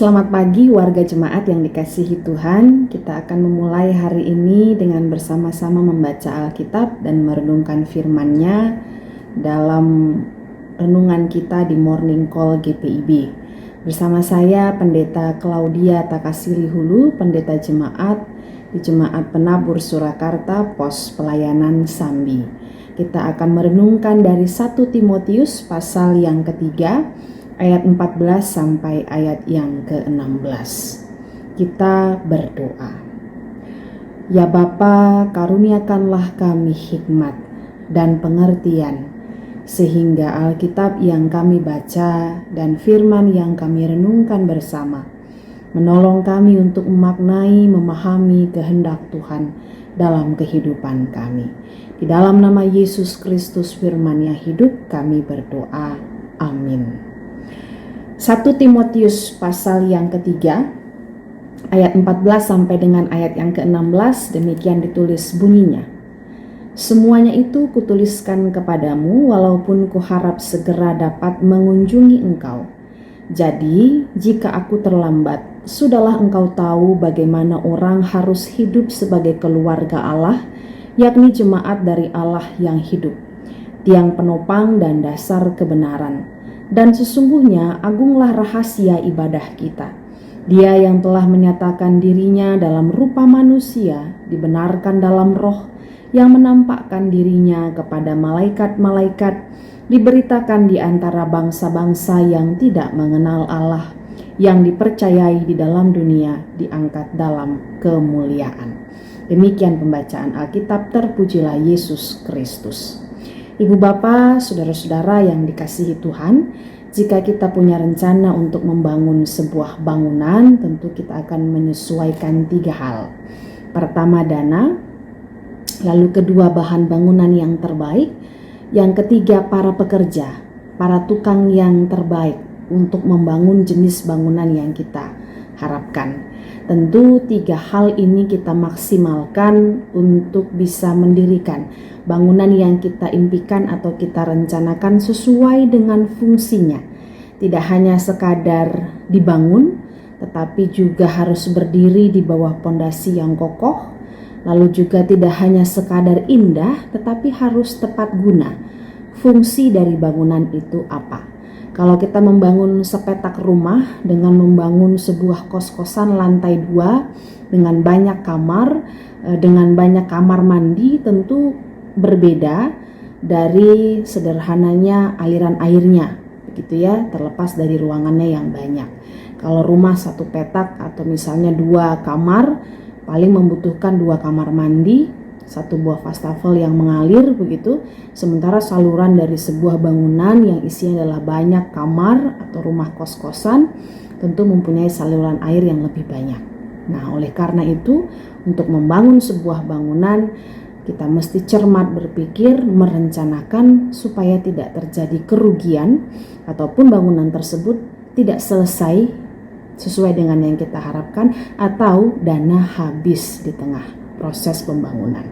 Selamat pagi warga jemaat yang dikasihi Tuhan. Kita akan memulai hari ini dengan bersama-sama membaca Alkitab dan merenungkan firman-Nya dalam renungan kita di Morning Call GPIB. Bersama saya Pendeta Claudia Takasili Hulu, Pendeta Jemaat di Jemaat Penabur Surakarta, Pos Pelayanan Sambi. Kita akan merenungkan dari 1 Timotius pasal yang ketiga, ayat 14 sampai ayat yang ke-16. Kita berdoa. Ya Bapa, karuniakanlah kami hikmat dan pengertian, sehingga Alkitab yang kami baca dan firman yang kami renungkan bersama menolong kami untuk memaknai, memahami kehendak Tuhan dalam kehidupan kami. Di dalam nama Yesus Kristus firman yang hidup kami berdoa. Amin. 1 Timotius pasal yang ketiga, ayat 14 sampai dengan ayat yang ke-16, demikian ditulis bunyinya. Semuanya itu kutuliskan kepadamu, walaupun kuharap segera dapat mengunjungi engkau. Jadi, jika aku terlambat, sudahlah engkau tahu bagaimana orang harus hidup sebagai keluarga Allah, yakni jemaat dari Allah yang hidup, tiang penopang dan dasar kebenaran. Dan sesungguhnya agunglah rahasia ibadah kita. Dia yang telah menyatakan dirinya dalam rupa manusia, dibenarkan dalam roh, yang menampakkan dirinya kepada malaikat-malaikat, diberitakan di antara bangsa-bangsa yang tidak mengenal Allah, yang dipercayai di dalam dunia, diangkat dalam kemuliaan. Demikian pembacaan Alkitab. Terpujilah Yesus Kristus. Ibu Bapa, saudara-saudara yang dikasihi Tuhan, jika kita punya rencana untuk membangun sebuah bangunan, tentu kita akan menyesuaikan 3 hal. Pertama, dana, lalu kedua, bahan bangunan yang terbaik, yang ketiga, para pekerja, para tukang yang terbaik untuk membangun jenis bangunan yang kita harapkan. Tentu 3 hal ini kita maksimalkan untuk bisa mendirikan bangunan yang kita impikan atau kita rencanakan sesuai dengan fungsinya. Tidak hanya sekadar dibangun, tetapi juga harus berdiri di bawah pondasi yang kokoh. Lalu juga tidak hanya sekadar indah, tetapi harus tepat guna. Fungsi dari bangunan itu apa? Kalau kita membangun sepetak rumah dengan membangun sebuah kos-kosan lantai 2 dengan banyak kamar, dengan banyak kamar mandi, tentu berbeda dari sederhananya aliran airnya, begitu ya, terlepas dari ruangannya yang banyak. Kalau rumah 1 petak atau misalnya 2 kamar, paling membutuhkan 2 kamar mandi, 1 buah wastafel yang mengalir begitu. Sementara saluran dari sebuah bangunan yang isinya adalah banyak kamar atau rumah kos-kosan tentu mempunyai saluran air yang lebih banyak. Nah, oleh karena itu untuk membangun sebuah bangunan kita mesti cermat berpikir, merencanakan supaya tidak terjadi kerugian ataupun bangunan tersebut tidak selesai sesuai dengan yang kita harapkan atau dana habis di tengah proses pembangunan.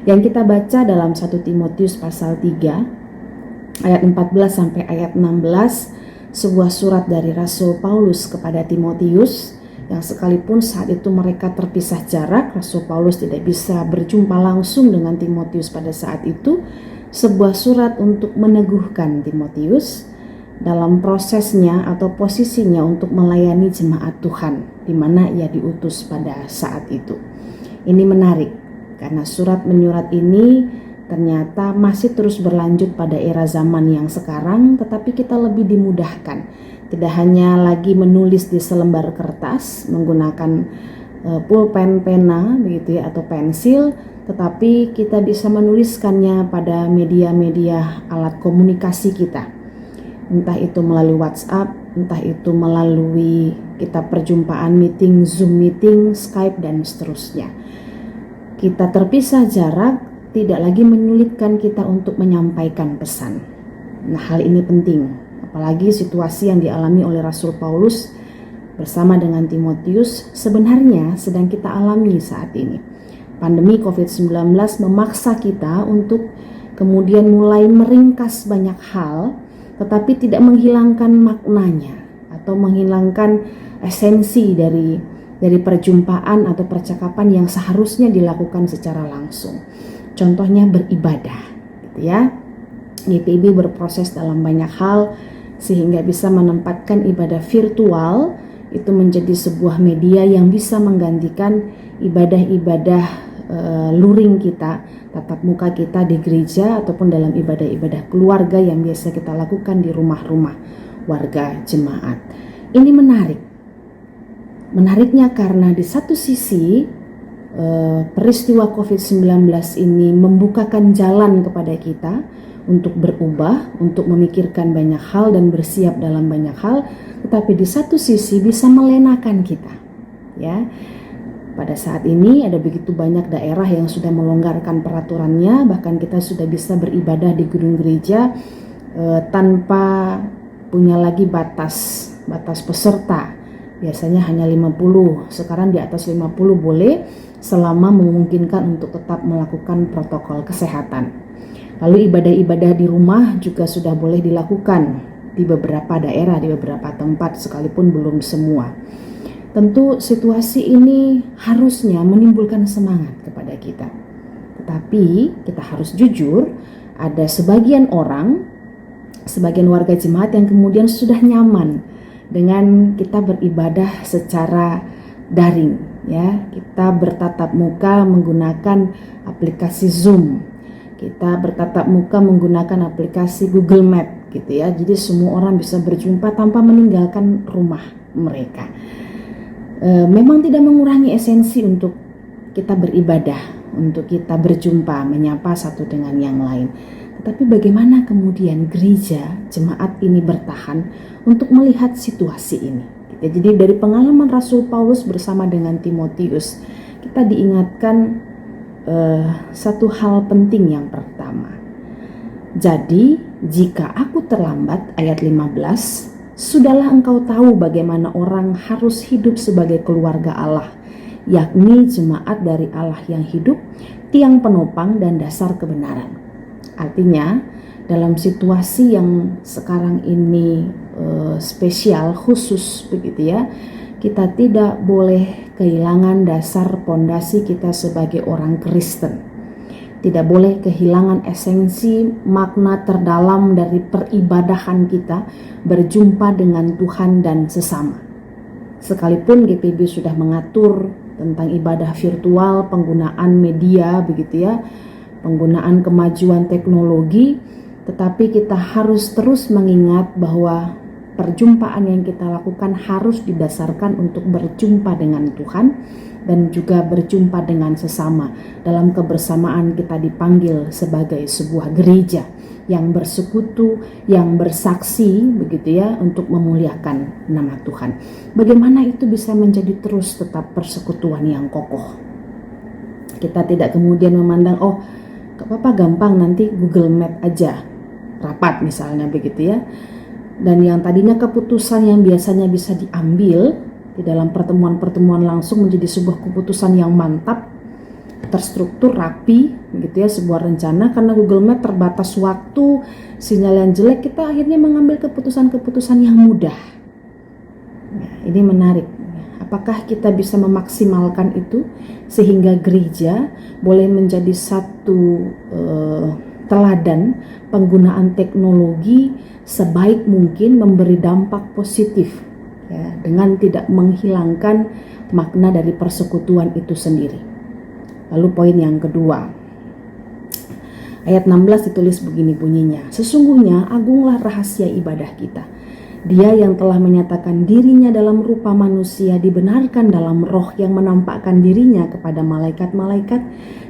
Yang kita baca dalam 1 Timotius pasal 3 ayat 14 sampai ayat 16, sebuah surat dari Rasul Paulus kepada Timotius, yang sekalipun saat itu mereka terpisah jarak, Rasul Paulus tidak bisa berjumpa langsung dengan Timotius pada saat itu, sebuah surat untuk meneguhkan Timotius dalam prosesnya atau posisinya untuk melayani jemaat Tuhan di mana ia diutus pada saat itu. Ini menarik karena surat menyurat ini ternyata masih terus berlanjut pada era zaman yang sekarang, tetapi kita lebih dimudahkan. Tidak hanya lagi menulis di selembar kertas menggunakan pulpen, pena begitu ya, atau pensil, tetapi kita bisa menuliskannya pada media-media alat komunikasi kita. Entah itu melalui WhatsApp, entah itu melalui kita perjumpaan meeting, Zoom meeting, Skype dan seterusnya. Kita terpisah jarak tidak lagi menyulitkan kita untuk menyampaikan pesan. Nah, hal ini penting, apalagi situasi yang dialami oleh Rasul Paulus bersama dengan Timotius sebenarnya sedang kita alami saat ini. Pandemi COVID-19 memaksa kita untuk kemudian mulai meringkas banyak hal, tetapi tidak menghilangkan maknanya atau menghilangkan esensi dari perjumpaan atau percakapan yang seharusnya dilakukan secara langsung. Contohnya beribadah, gitu ya. GPIB berproses dalam banyak hal sehingga bisa menempatkan ibadah virtual itu menjadi sebuah media yang bisa menggantikan ibadah-ibadah luring kita, tatap muka kita di gereja ataupun dalam ibadah-ibadah keluarga yang biasa kita lakukan di rumah-rumah warga jemaat. Ini menarik. Menariknya karena di satu sisi peristiwa COVID-19 ini membukakan jalan kepada kita untuk berubah, untuk memikirkan banyak hal dan bersiap dalam banyak hal, tetapi di satu sisi bisa melenakan kita, ya. Pada saat ini ada begitu banyak daerah yang sudah melonggarkan peraturannya, bahkan kita sudah bisa beribadah di gedung gereja tanpa punya lagi batas peserta. Biasanya hanya 50, sekarang di atas 50 boleh selama memungkinkan untuk tetap melakukan protokol kesehatan. Lalu ibadah-ibadah di rumah juga sudah boleh dilakukan di beberapa daerah, di beberapa tempat, sekalipun belum semua. Tentu situasi ini harusnya menimbulkan semangat kepada kita. Tetapi kita harus jujur, ada sebagian orang, sebagian warga jemaat yang kemudian sudah nyaman dengan kita beribadah secara daring, ya. Kita bertatap muka menggunakan aplikasi Zoom. Kita bertatap muka menggunakan aplikasi Google Map, gitu ya. Jadi semua orang bisa berjumpa tanpa meninggalkan rumah mereka. Memang tidak mengurangi esensi untuk kita beribadah, untuk kita berjumpa, menyapa satu dengan yang lain. Tetapi bagaimana kemudian gereja, jemaat ini bertahan untuk melihat situasi ini? Jadi dari pengalaman Rasul Paulus bersama dengan Timotius, kita diingatkan satu hal penting yang pertama. Jadi jika aku terlambat, ayat 15, sudahlah engkau tahu bagaimana orang harus hidup sebagai keluarga Allah, yakni jemaat dari Allah yang hidup, tiang penopang dan dasar kebenaran. Artinya dalam situasi yang sekarang ini spesial, khusus begitu ya, kita tidak boleh kehilangan dasar pondasi kita sebagai orang Kristen. Tidak boleh kehilangan esensi makna terdalam dari peribadahan kita berjumpa dengan Tuhan dan sesama. Sekalipun GPIB sudah mengatur tentang ibadah virtual, penggunaan media begitu ya, penggunaan kemajuan teknologi, tetapi kita harus terus mengingat bahwa perjumpaan yang kita lakukan harus didasarkan untuk berjumpa dengan Tuhan dan juga berjumpa dengan sesama. Dalam kebersamaan kita dipanggil sebagai sebuah gereja yang bersekutu, yang bersaksi begitu ya, untuk memuliakan nama Tuhan. Bagaimana itu bisa menjadi terus tetap persekutuan yang kokoh? Kita tidak kemudian memandang, oh gak apa-apa, gampang, nanti Google Map aja rapat misalnya begitu ya. Dan yang tadinya keputusan yang biasanya bisa diambil di dalam pertemuan-pertemuan langsung menjadi sebuah keputusan yang mantap, terstruktur, rapi gitu ya, sebuah rencana. Karena Google Map terbatas waktu, sinyal yang jelek, kita akhirnya mengambil keputusan-keputusan yang mudah. Nah, ini menarik. Apakah kita bisa memaksimalkan itu sehingga gereja boleh menjadi satu teladan penggunaan teknologi sebaik mungkin, memberi dampak positif ya, dengan tidak menghilangkan makna dari persekutuan itu sendiri. Lalu poin yang kedua, ayat 16 ditulis begini bunyinya, sesungguhnya agunglah rahasia ibadah kita. Dia yang telah menyatakan dirinya dalam rupa manusia dibenarkan dalam roh yang menampakkan dirinya kepada malaikat-malaikat,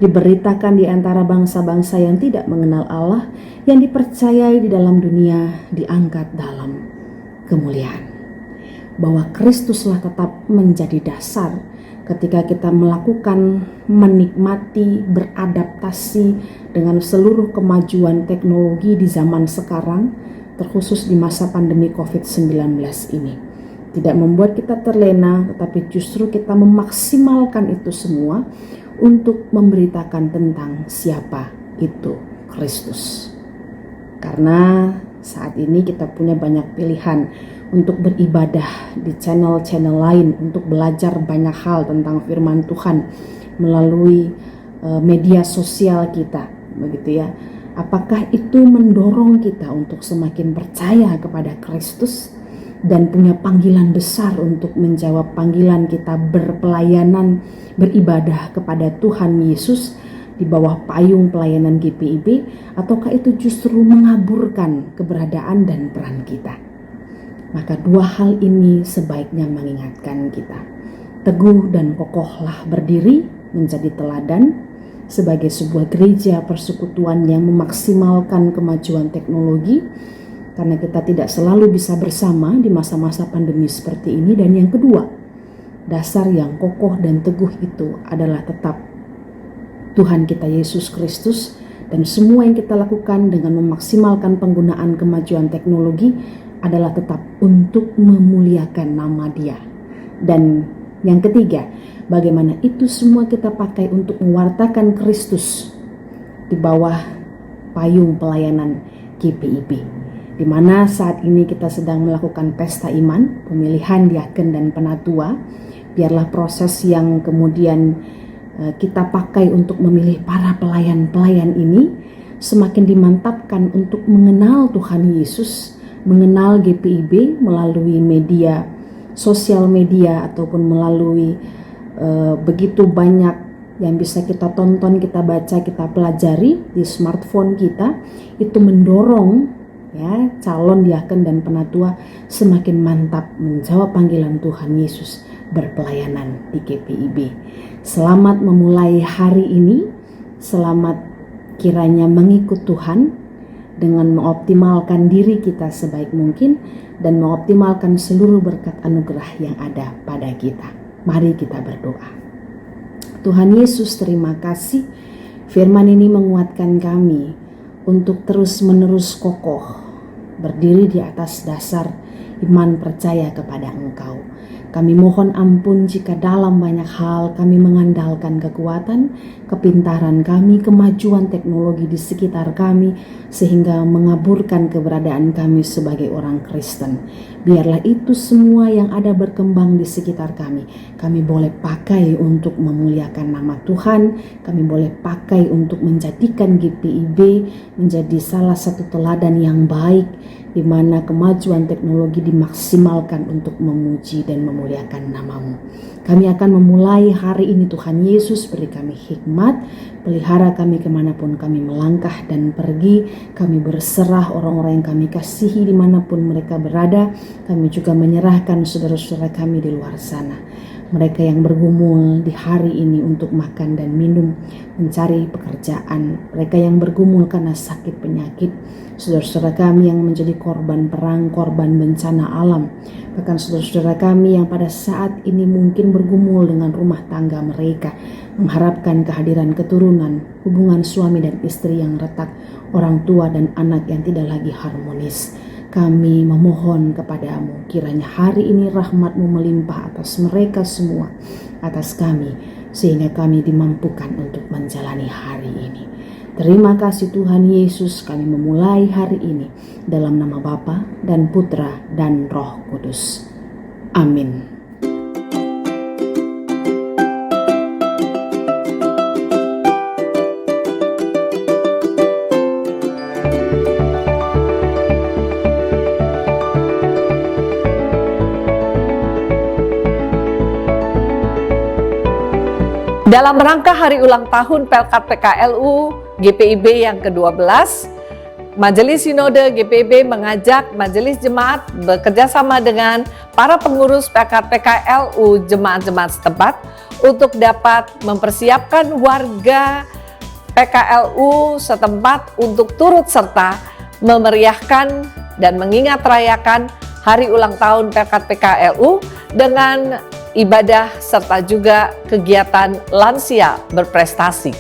diberitakan di antara bangsa-bangsa yang tidak mengenal Allah, yang dipercayai di dalam dunia, diangkat dalam kemuliaan. Bahwa Kristuslah tetap menjadi dasar ketika kita melakukan, menikmati, beradaptasi dengan seluruh kemajuan teknologi di zaman sekarang, terkhusus di masa pandemi COVID-19 ini. Tidak membuat kita terlena, tetapi justru kita memaksimalkan itu semua untuk memberitakan tentang siapa itu Kristus. Karena saat ini kita punya banyak pilihan untuk beribadah di channel-channel lain, untuk belajar banyak hal tentang firman Tuhan melalui media sosial kita, begitu ya. Apakah itu mendorong kita untuk semakin percaya kepada Kristus dan punya panggilan besar untuk menjawab panggilan kita berpelayanan, beribadah kepada Tuhan Yesus di bawah payung pelayanan GPIB, ataukah itu justru mengaburkan keberadaan dan peran kita? Maka dua hal ini sebaiknya mengingatkan kita. Teguh dan kokohlah berdiri menjadi teladan sebagai sebuah gereja persekutuan yang memaksimalkan kemajuan teknologi, karena kita tidak selalu bisa bersama di masa-masa pandemi seperti ini. Dan yang kedua, dasar yang kokoh dan teguh itu adalah tetap Tuhan kita Yesus Kristus, dan semua yang kita lakukan dengan memaksimalkan penggunaan kemajuan teknologi adalah tetap untuk memuliakan nama Dia. Dan yang ketiga, bagaimana itu semua kita pakai untuk mewartakan Kristus di bawah payung pelayanan GPIB, di mana saat ini kita sedang melakukan pesta iman, pemilihan diaken dan penatua. Biarlah proses yang kemudian kita pakai untuk memilih para pelayan-pelayan ini semakin dimantapkan untuk mengenal Tuhan Yesus, mengenal GPIB melalui media sosial media ataupun melalui begitu banyak yang bisa kita tonton, kita baca, kita pelajari di smartphone kita. Itu mendorong ya calon diaken dan penatua semakin mantap menjawab panggilan Tuhan Yesus berpelayanan di GPIB. Selamat memulai hari ini, selamat kiranya mengikut Tuhan dengan mengoptimalkan diri kita sebaik mungkin dan mengoptimalkan seluruh berkat anugerah yang ada pada kita. Mari kita berdoa. Tuhan Yesus, terima kasih. Firman ini menguatkan kami untuk terus-menerus kokoh berdiri di atas dasar iman percaya kepada Engkau. Kami mohon ampun jika dalam banyak hal kami mengandalkan kekuatan, kepintaran kami, kemajuan teknologi di sekitar kami, sehingga mengaburkan keberadaan kami sebagai orang Kristen. Biarlah itu semua yang ada berkembang di sekitar kami boleh pakai untuk memuliakan nama Tuhan, kami boleh pakai untuk menjadikan GPIB menjadi salah satu teladan yang baik, di mana kemajuan teknologi dimaksimalkan untuk memuji dan memuliakan nama-Mu. Kami akan memulai hari ini, Tuhan Yesus, beri kami hikmat, pelihara kami kemanapun kami melangkah dan pergi. Kami berserah orang-orang yang kami kasihi dimanapun mereka berada. Kami juga menyerahkan saudara-saudara kami di luar sana, mereka yang bergumul di hari ini untuk makan dan minum, mencari pekerjaan, mereka yang bergumul karena sakit penyakit, saudara-saudara kami yang menjadi korban perang, korban bencana alam, bahkan saudara-saudara kami yang pada saat ini mungkin bergumul dengan rumah tangga mereka, mengharapkan kehadiran keturunan, hubungan suami dan istri yang retak, orang tua dan anak yang tidak lagi harmonis. Kami memohon kepadamu, kiranya hari ini rahmat-Mu melimpah atas mereka semua, atas kami, sehingga kami dimampukan untuk menjalani hari ini. Terima kasih Tuhan Yesus, kami memulai hari ini dalam nama Bapa dan Putra dan Roh Kudus. Amin. Dalam rangka hari ulang tahun Pelkat PKLU GPIB yang ke-12, Majelis Sinode GPIB mengajak Majelis Jemaat bekerjasama dengan para pengurus Pelkat PKLU jemaat-jemaat setempat untuk dapat mempersiapkan warga PKLU setempat untuk turut serta memeriahkan dan mengingat rayakan hari ulang tahun Pelkat PKLU dengan ibadah serta juga kegiatan lansia berprestasi.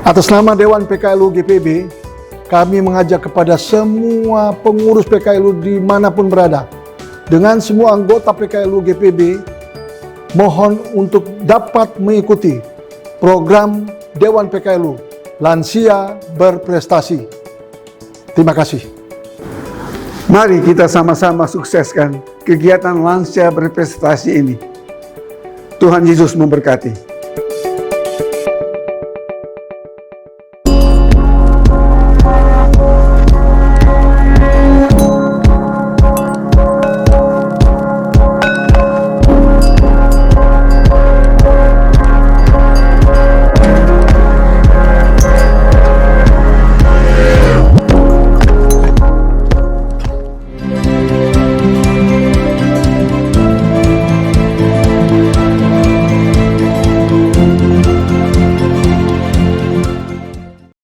Atas nama Dewan PKLU GPIB, kami mengajak kepada semua pengurus PKLU dimanapun berada, dengan semua anggota PKLU GPIB, mohon untuk dapat mengikuti program Dewan PKLU Lansia Berprestasi. Terima kasih. Mari kita sama-sama sukseskan kegiatan lansia berprestasi ini. Tuhan Yesus memberkati.